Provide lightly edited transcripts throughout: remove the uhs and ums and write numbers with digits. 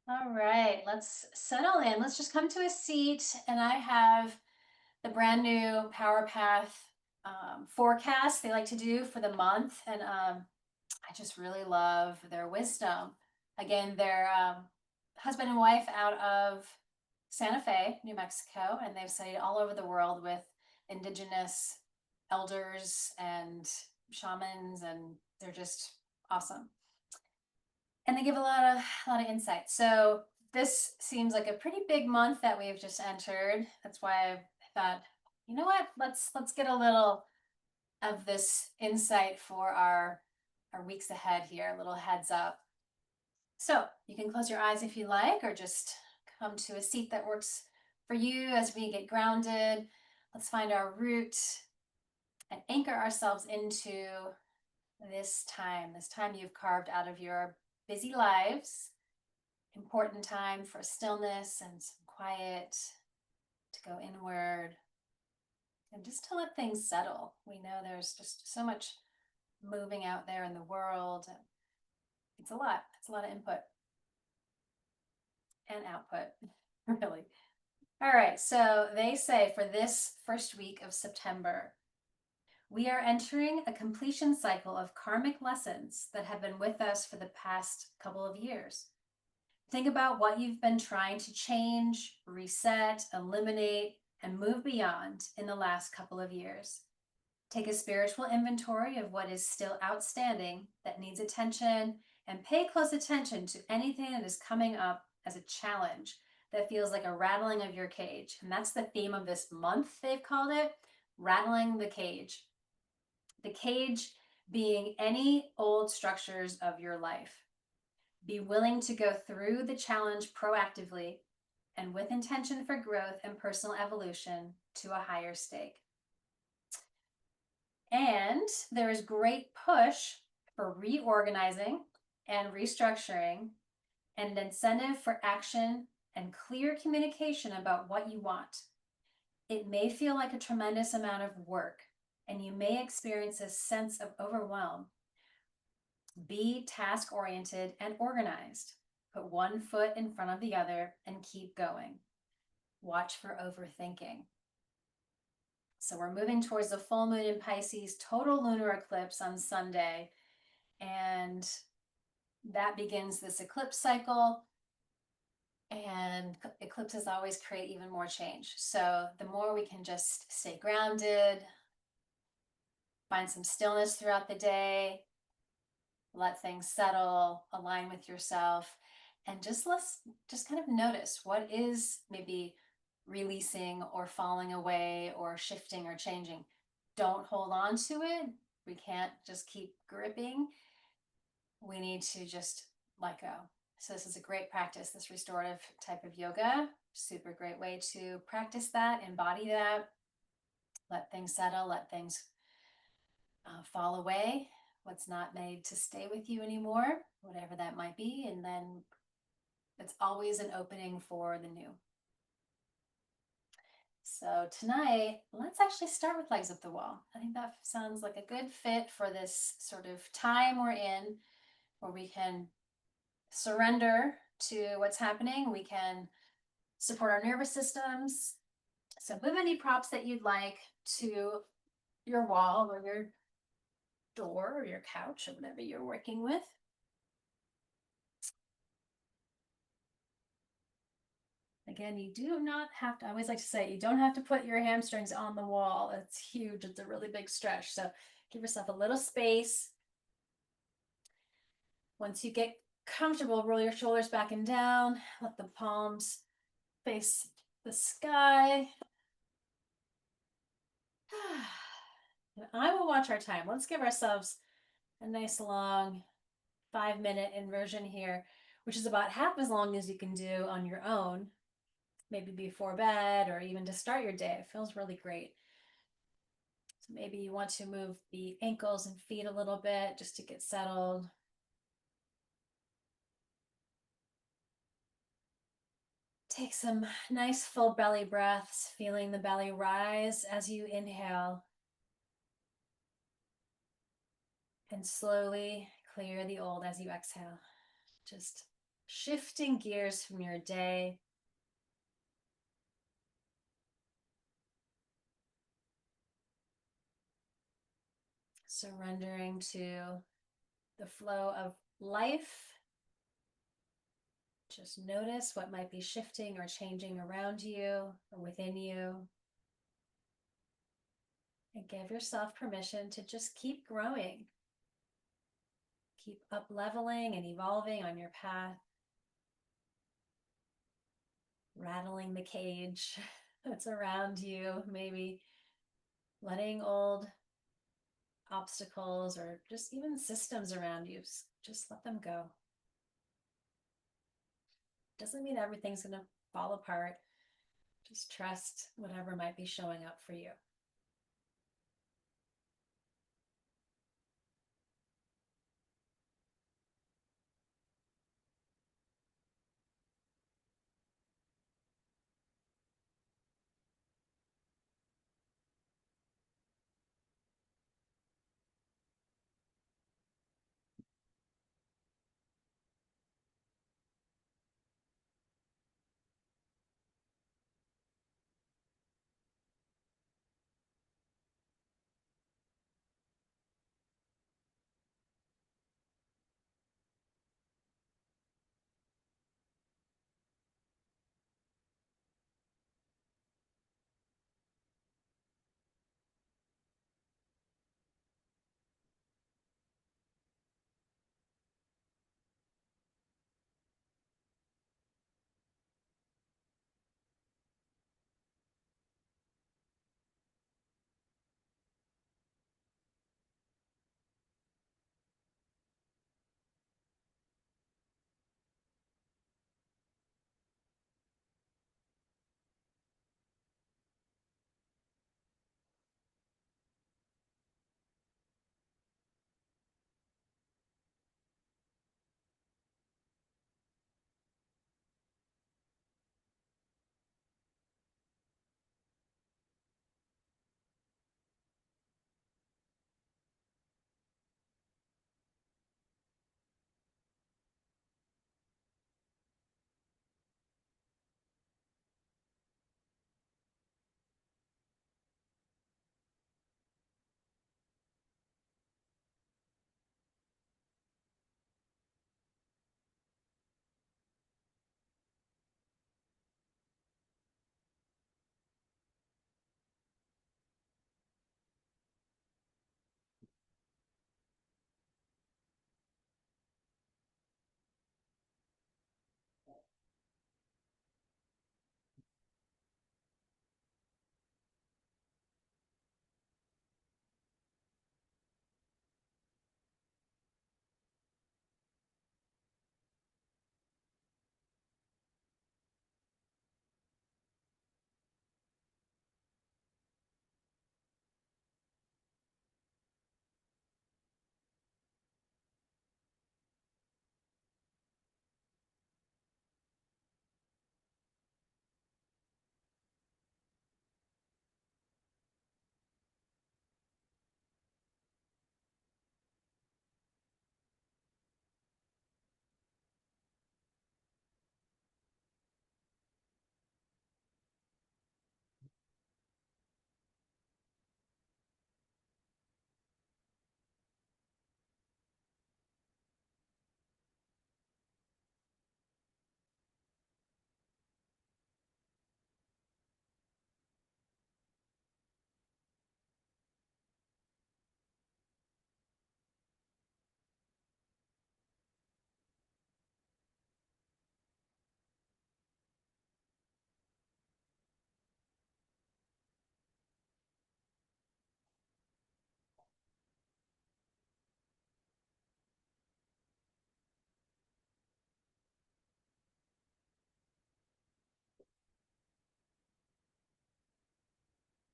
All right, let's settle in. Let's just come to a seat. And I have the brand new Power Path forecast they like to do for the month. And I just really love their wisdom. Again, they're husband and wife out of Santa Fe, New Mexico, and they've studied all over the world with indigenous elders and shamans, and they're just awesome. And they give a lot of insight. So this seems like a pretty big month that we've just entered. That's why I thought, you know what? Let's get a little of this insight for our weeks ahead here, a little heads up. So you can close your eyes if you like, or just come to a seat that works for you as we get grounded. Let's find our root and anchor ourselves into this time you've carved out of your busy lives. Important time for stillness and some quiet, to go inward and just to let things settle. We know there's just so much moving out there in the world. It's a lot of input and output, really. All right, so they say for this first week of September, we are entering a completion cycle of karmic lessons that have been with us for the past couple of years. Think about what you've been trying to change, reset, eliminate, and move beyond in the last couple of years. Take a spiritual inventory of what is still outstanding that needs attention, and pay close attention to anything that is coming up as a challenge that feels like a rattling of your cage. And that's the theme of this month, they've called it rattling the cage. The cage being any old structures of your life. Be willing to go through the challenge proactively and with intention for growth and personal evolution to a higher stake. And there is great push for reorganizing and restructuring, and an incentive for action and clear communication about what you want. It may feel like a tremendous amount of work, and you may experience a sense of overwhelm. Be task oriented and organized. Put one foot in front of the other and keep going. Watch for overthinking. So we're moving towards the full moon in Pisces, total lunar eclipse on Sunday. And that begins this eclipse cycle. And eclipses always create even more change. So the more we can just stay grounded, find some stillness throughout the day, let things settle, align with yourself, and just kind of notice what is maybe releasing or falling away or shifting or changing. Don't hold on to it. We can't just keep gripping. We need to just let go. So this is a great practice, this restorative type of yoga. Super great way to practice that, embody that, let things settle, let things fall away, what's not made to stay with you anymore, whatever that might be. And then it's always an opening for the new. So tonight, let's actually start with legs up the wall. I think that sounds like a good fit for this sort of time we're in, where we can surrender to what's happening. We can support our nervous systems. So move any props that you'd like to your wall or your door or your couch or whatever you're working with. Again, you do not have to, I always like to say, you don't have to put your hamstrings on the wall. It's huge. It's a really big stretch. So give yourself a little space. Once you get comfortable, roll your shoulders back and down. Let the palms face the sky. I will watch our time. Let's give ourselves a nice long 5-minute inversion here, which is about half as long as you can do on your own, maybe before bed or even to start your day. It feels really great. So maybe you want to move the ankles and feet a little bit just to get settled. Take some nice full belly breaths, feeling the belly rise as you inhale. And slowly clear the old as you exhale. Just shifting gears from your day. Surrendering to the flow of life. Just notice what might be shifting or changing around you or within you. And give yourself permission to just keep growing. Keep up leveling and evolving on your path. Rattling the cage that's around you, maybe letting old obstacles or just even systems around you, just let them go. Doesn't mean everything's going to fall apart. Just trust whatever might be showing up for you.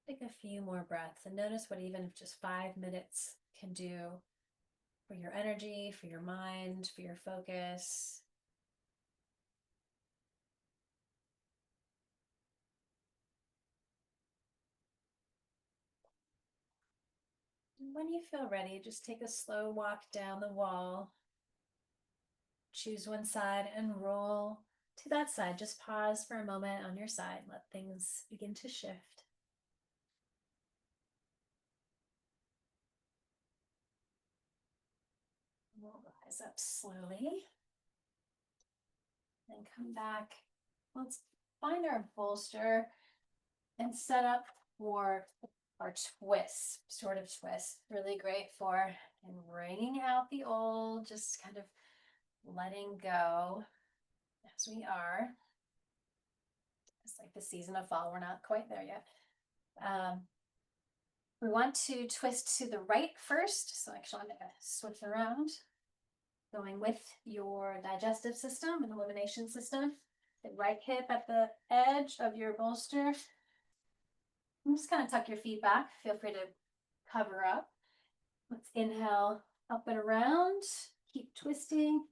Take a few more breaths and notice what even if just 5 minutes can do for your energy, for your mind, for your focus. And when you feel ready, just take a slow walk down the wall. choose one side and roll to that side. Just pause for a moment on your side. Let things begin to shift. We'll rise up slowly and come back. Let's find our bolster and set up for our twist, sort of twist. Really great for and bringing out the old, just kind of letting go as we are. It's like the season of fall. We're not quite there yet. We want to twist to the right first. So actually I'm going to switch around, going with your digestive system and elimination system. The right hip at the edge of your bolster. And just kind of tuck your feet back. Feel free to cover up. Let's inhale up and around. Keep twisting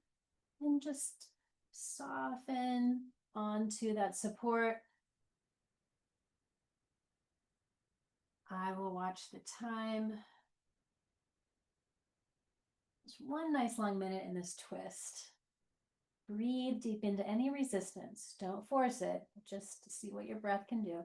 and just soften onto that support. I will watch the time. Just one nice long minute in this twist. Breathe deep into any resistance. Don't force it, just to see what your breath can do.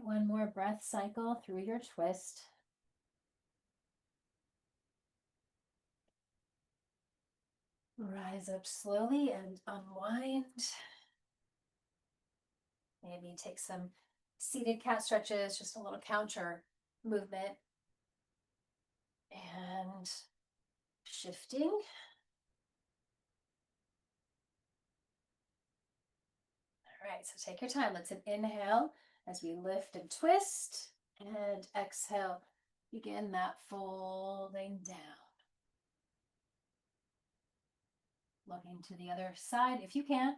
One more breath cycle through your twist. Rise up slowly and unwind. Maybe take some seated cat stretches, just a little counter movement. And shifting. All right, so take your time. Let's inhale as we lift and twist, and exhale. Begin that folding down. Looking to the other side if you can.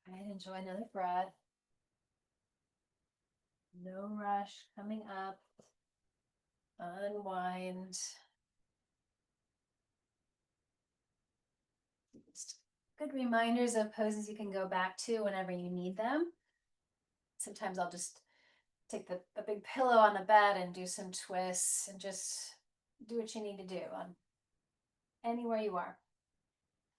All right, enjoy another breath. No rush coming up. Unwind. Just good reminders of poses you can go back to whenever you need them. Sometimes I'll just take a big pillow on the bed and do some twists and just do what you need to do on anywhere you are.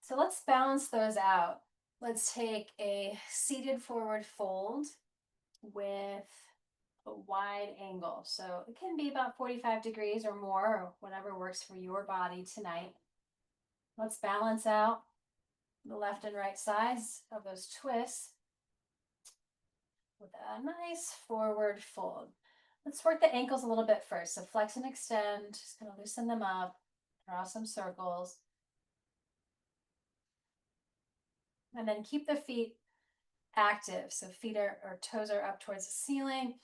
So let's balance those out. Let's take a seated forward fold with a wide angle. So it can be about 45 degrees or more, or whatever works for your body tonight. Let's balance out the left and right sides of those twists with a nice forward fold. Let's work the ankles a little bit first. So flex and extend, just kind of loosen them up, draw some circles. And then keep the feet active. So feet or toes are up towards the ceiling.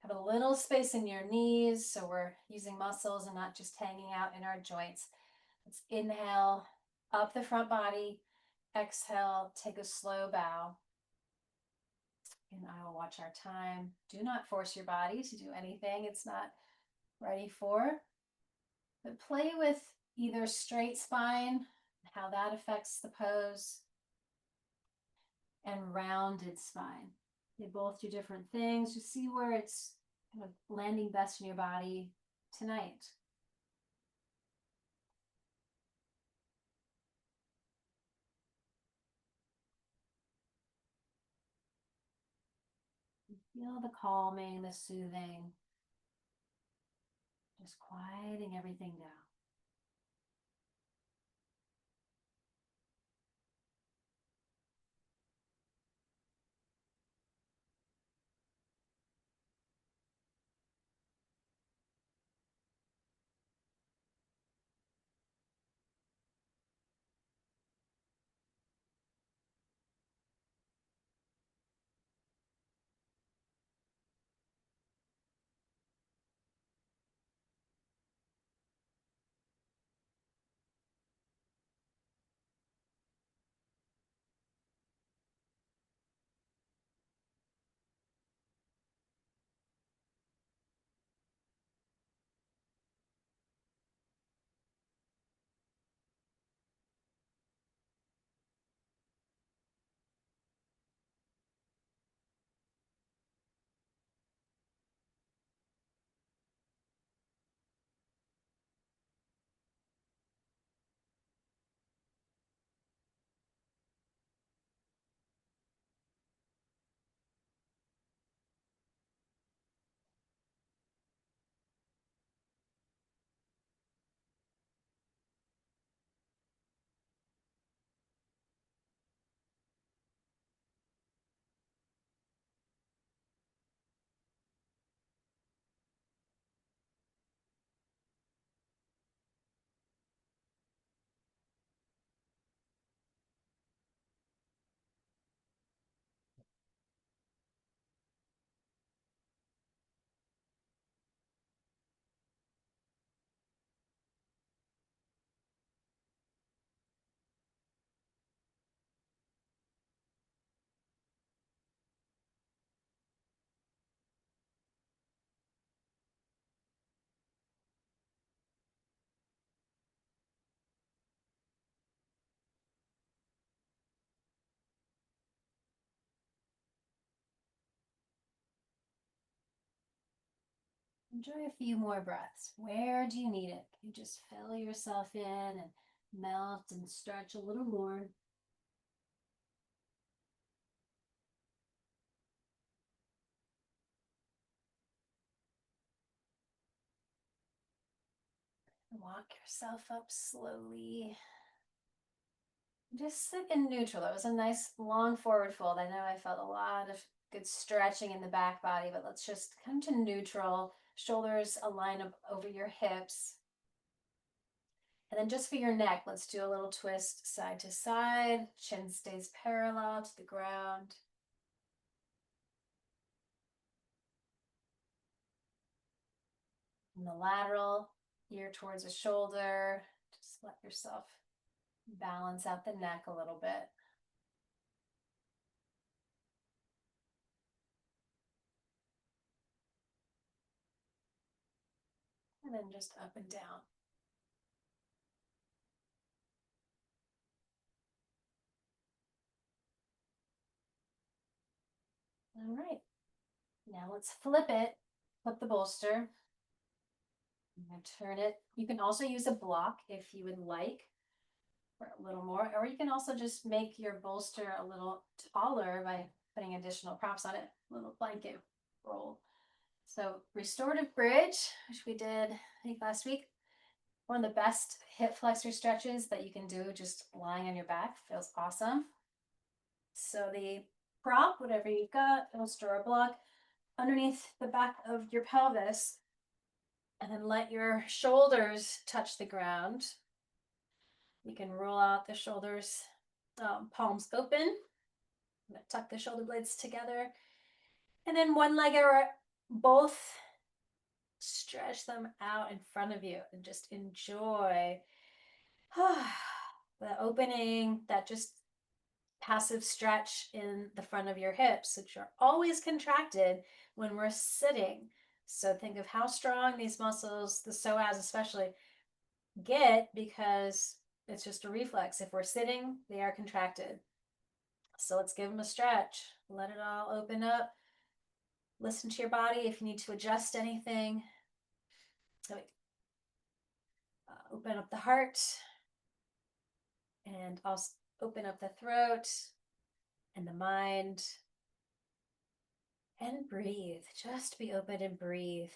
Have a little space in your knees. So we're using muscles and not just hanging out in our joints. Let's inhale up the front body. Exhale, take a slow bow. And I will watch our time. Do not force your body to do anything it's not ready for. But play with either straight spine, how that affects the pose, and rounded spine. They both do different things. Just see where it's kind of landing best in your body tonight. Feel the calming, the soothing, just quieting everything down. Enjoy a few more breaths. Where do you need it? You just fill yourself in and melt and stretch a little more. Walk yourself up slowly. Just sit in neutral. That was a nice long forward fold. I know I felt a lot of good stretching in the back body, but let's just come to neutral. Shoulders align up over your hips. And then just for your neck, let's do a little twist side to side. Chin stays parallel to the ground. And the lateral, ear towards the shoulder. Just let yourself balance out the neck a little bit. And then just up and down. All right. Now let's flip it. Flip the bolster. I'm going to turn it. You can also use a block if you would like for a little more, or you can also just make your bolster a little taller by putting additional props on it, a little blanket roll. So restorative bridge, which we did, I think last week, one of the best hip flexor stretches that you can do just lying on your back. Feels awesome. So the prop, whatever you've got, bolster or block, underneath the back of your pelvis, and then let your shoulders touch the ground. You can roll out the shoulders palms open. I'm gonna tuck the shoulder blades together. And then one leg or both, stretch them out in front of you and just enjoy the opening, that just passive stretch in the front of your hips, which are always contracted when we're sitting. So think of how strong these muscles, the psoas especially, get because it's just a reflex. If we're sitting, they are contracted. So let's give them a stretch. Let it all open up. Listen to your body if you need to adjust anything. So open up the heart and also open up the throat and the mind. And breathe. Just be open and breathe.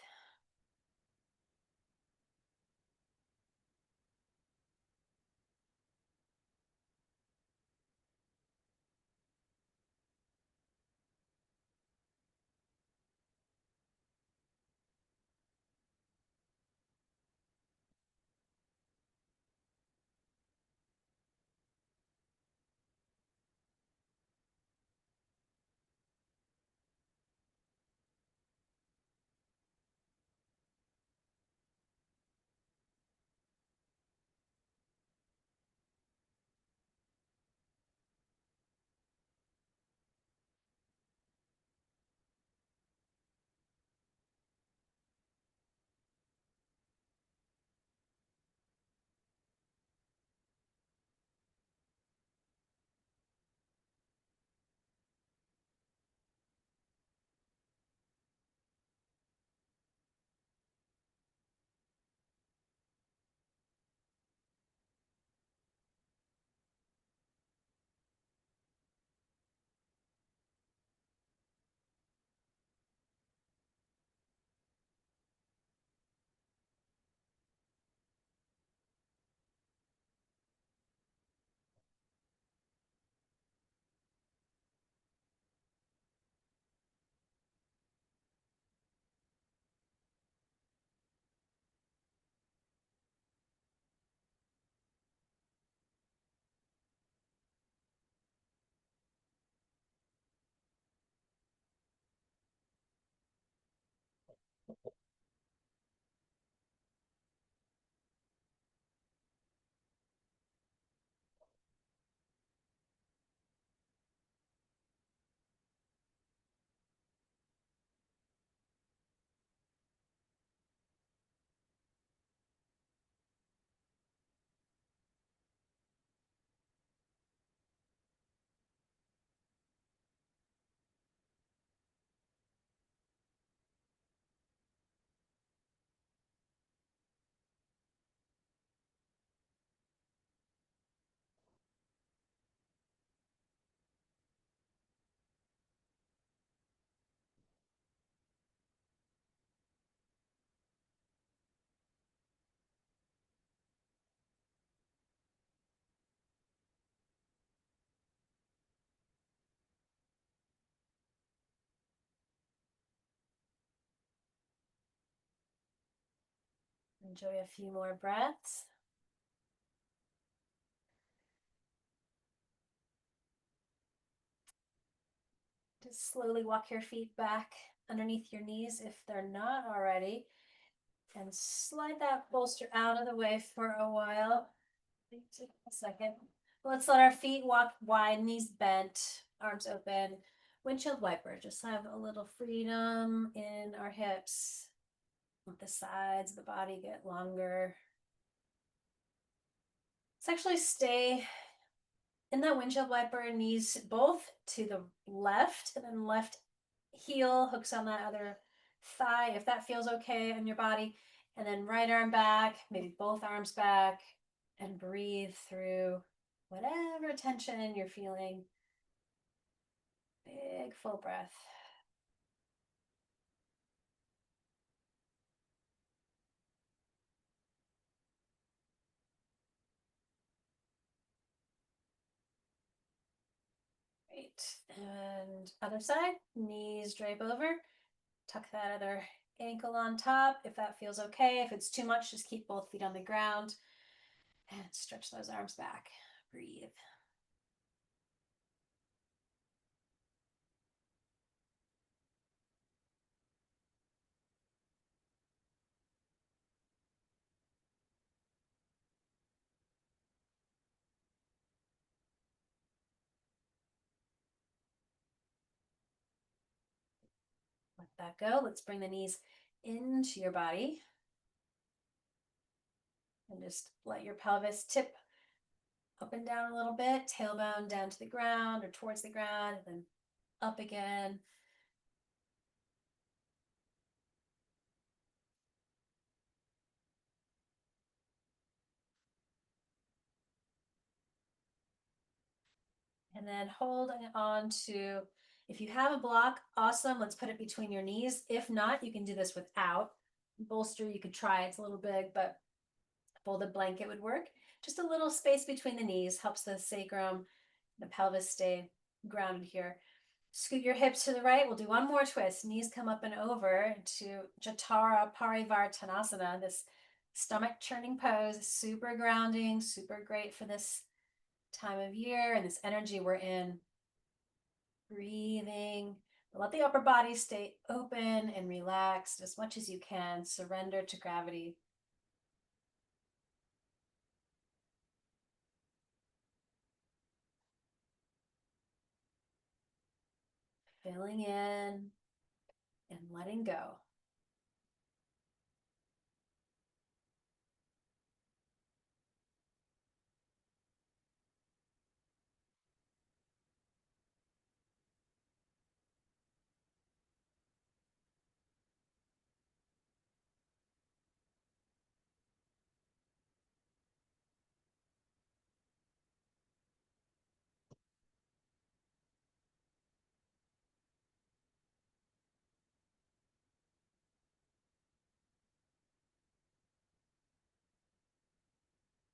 Enjoy a few more breaths. Just slowly walk your feet back underneath your knees if they're not already. And slide that bolster out of the way for a while. Take a second. Let's let our feet walk wide, knees bent, arms open. Windshield wiper, just have a little freedom in our hips. Let the sides of the body get longer. Let's actually stay in that windshield wiper, knees both to the left, and then left heel hooks on that other thigh, if that feels okay on your body. And then right arm back, maybe both arms back, and breathe through whatever tension you're feeling. Big full breath. Great. And other side, knees drape over. Tuck that other ankle on top if that feels okay. If it's too much, just keep both feet on the ground and stretch those arms back. Breathe. that go. Let's bring the knees into your body and just let your pelvis tip up and down a little bit, tailbone down to the ground or towards the ground, and then up again. And then holding on to, if you have a block, awesome. Let's put it between your knees. If not, you can do this without bolster. You could try, it's a little big, but folded blanket would work. Just a little space between the knees helps the sacrum, the pelvis stay grounded here. Scoot your hips to the right. We'll do one more twist. Knees come up and over to Jatara Parivartanasana, this stomach churning pose. Super grounding, super great for this time of year and this energy we're in. Breathing. Let the upper body stay open and relaxed as much as you can. Surrender to gravity. Filling in and letting go.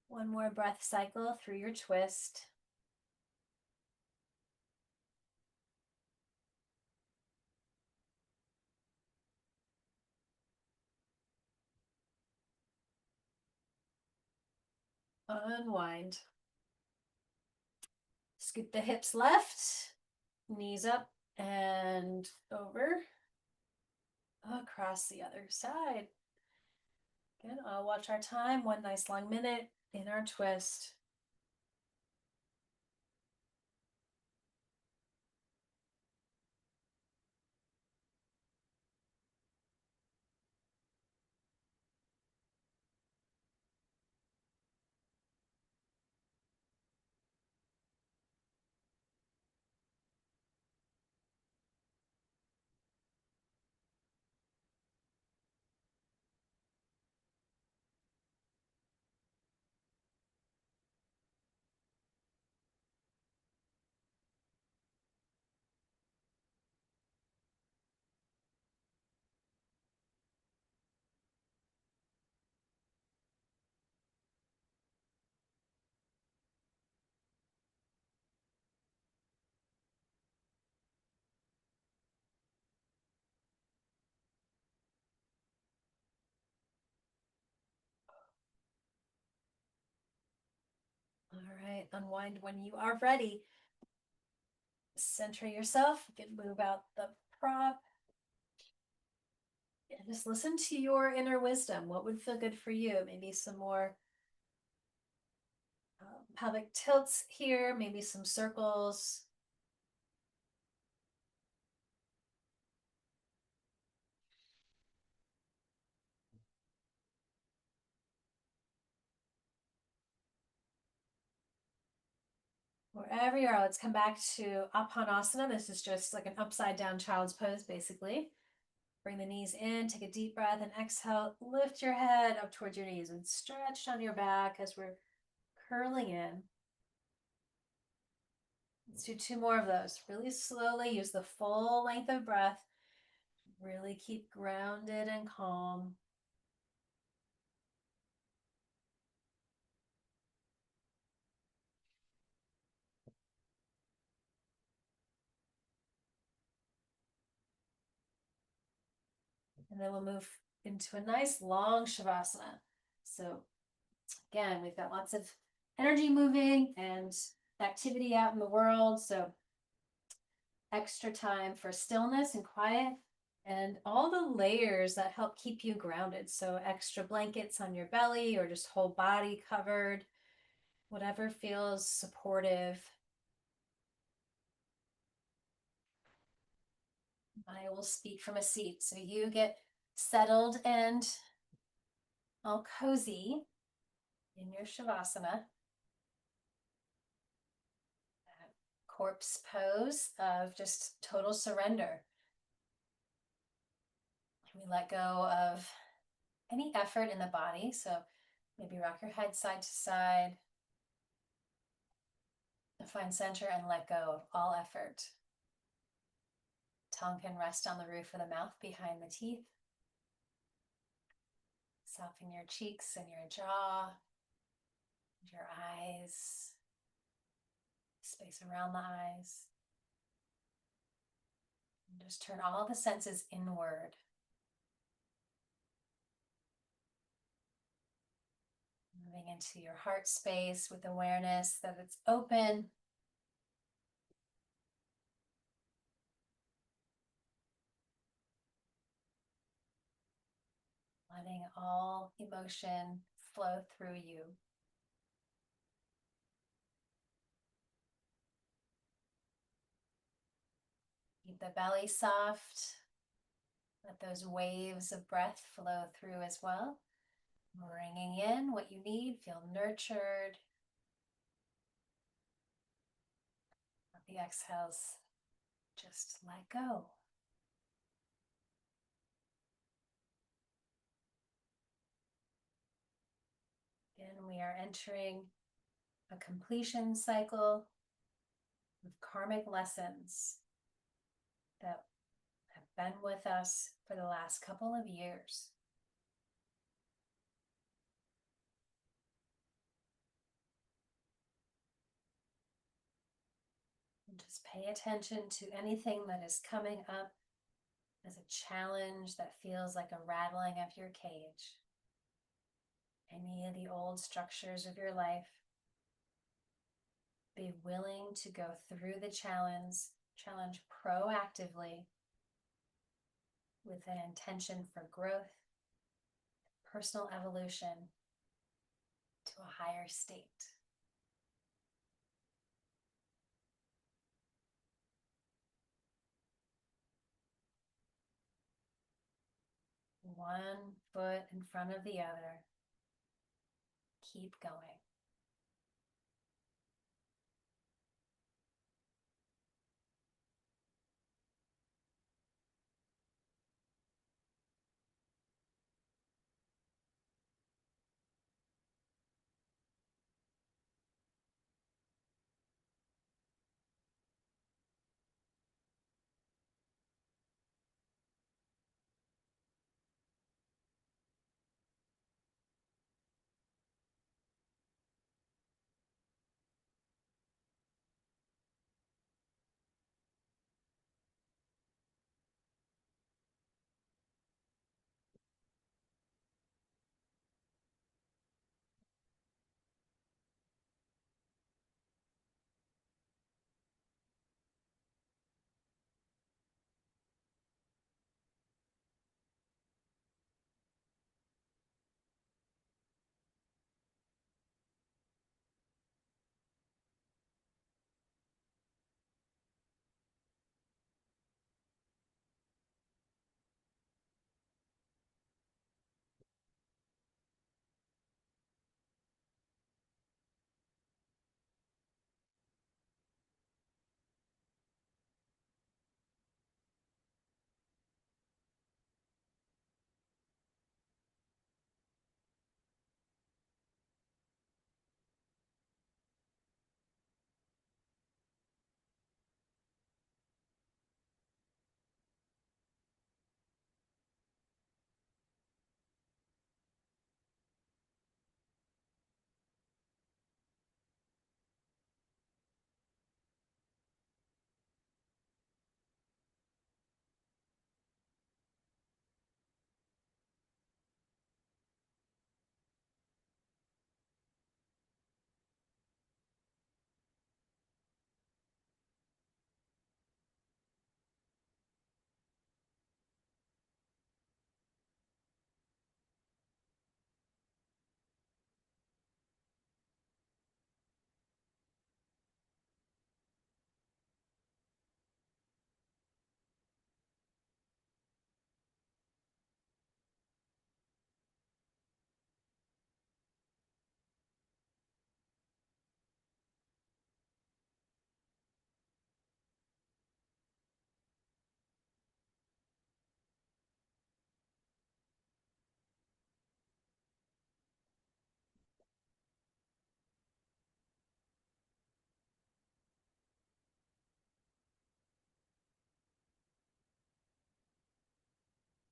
One more breath cycle through your twist. Unwind. Scoot the hips left, knees up and over. Across the other side. Good. I'll watch our time. One nice long minute in our twist. All right, unwind when you are ready. Center yourself. You can move out the prop. And just listen to your inner wisdom. What would feel good for you? Maybe some more pelvic tilts here, maybe some circles. Wherever you are, let's come back to Apanasana. This is just like an upside down child's pose, basically. Bring the knees in, take a deep breath, and exhale. Lift your head up towards your knees and stretch on your back as we're curling in. Let's do two more of those. Really slowly, use the full length of breath. Really keep grounded and calm. And then we'll move into a nice long Shavasana. So again, we've got lots of energy moving and activity out in the world. So extra time for stillness and quiet and all the layers that help keep you grounded. So extra blankets on your belly or just whole body covered, whatever feels supportive. I will speak from a seat. So you get settled and all cozy in your Shavasana. Corpse pose of just total surrender. We let go of any effort in the body. So maybe rock your head side to side. Find center and let go of all effort. Tongue can rest on the roof of the mouth behind the teeth. Soften your cheeks and your jaw, your eyes, space around the eyes. And just turn all the senses inward. Moving into your heart space with awareness that it's open. Letting all emotion flow through you. Keep the belly soft. Let those waves of breath flow through as well. Bringing in what you need, feel nurtured. Let the exhales just let go. Again, we are entering a completion cycle of karmic lessons that have been with us for the last couple of years. And just pay attention to anything that is coming up as a challenge that feels like a rattling of your cage. Any of the old structures of your life. Be willing to go through the challenge proactively with an intention for growth, personal evolution to a higher state. One foot in front of the other. Keep going.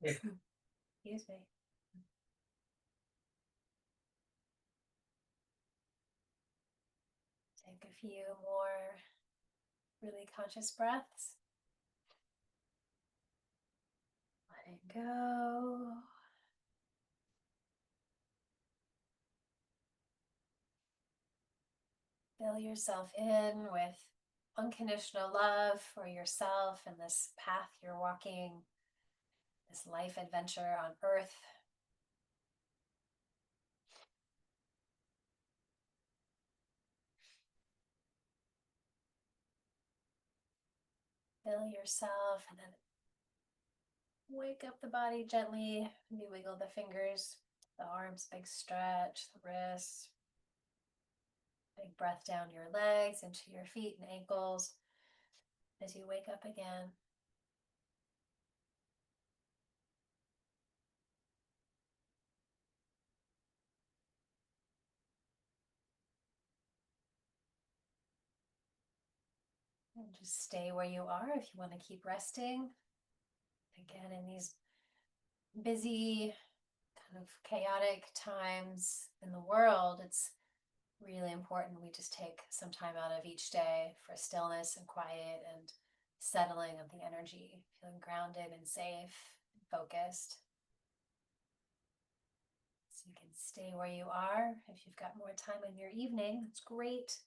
Excuse me. Take a few more really conscious breaths. Letting go. Fill yourself in with unconditional love for yourself and this path you're walking, this life adventure on earth. Fill yourself and then wake up the body gently. Maybe wiggle the fingers, the arms, big stretch, the wrists. Big breath down your legs, into your feet and ankles as you wake up again. And just stay where you are if you want to keep resting. Again, in these busy, kind of chaotic times in the world, it's really important we just take some time out of each day for stillness and quiet and settling of the energy, feeling grounded and safe and focused. So you can stay where you are. If you've got more time in your evening, that's great.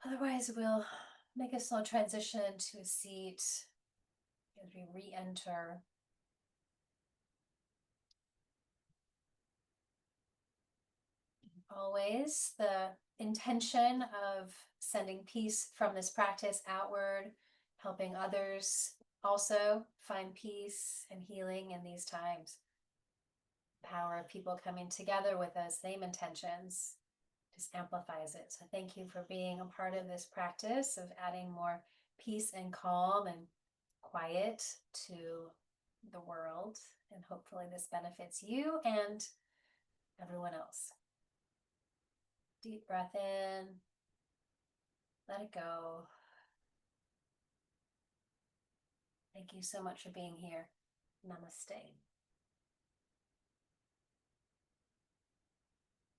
Otherwise, we'll make a slow transition to a seat as we re-enter. Always the intention of sending peace from this practice outward, helping others also find peace and healing in these times. Power of people coming together with those same intentions just amplifies it. So thank you for being a part of this practice of adding more peace and calm and quiet to the world. And hopefully this benefits you and everyone else. Deep breath in, let it go. Thank you so much for being here. Namaste.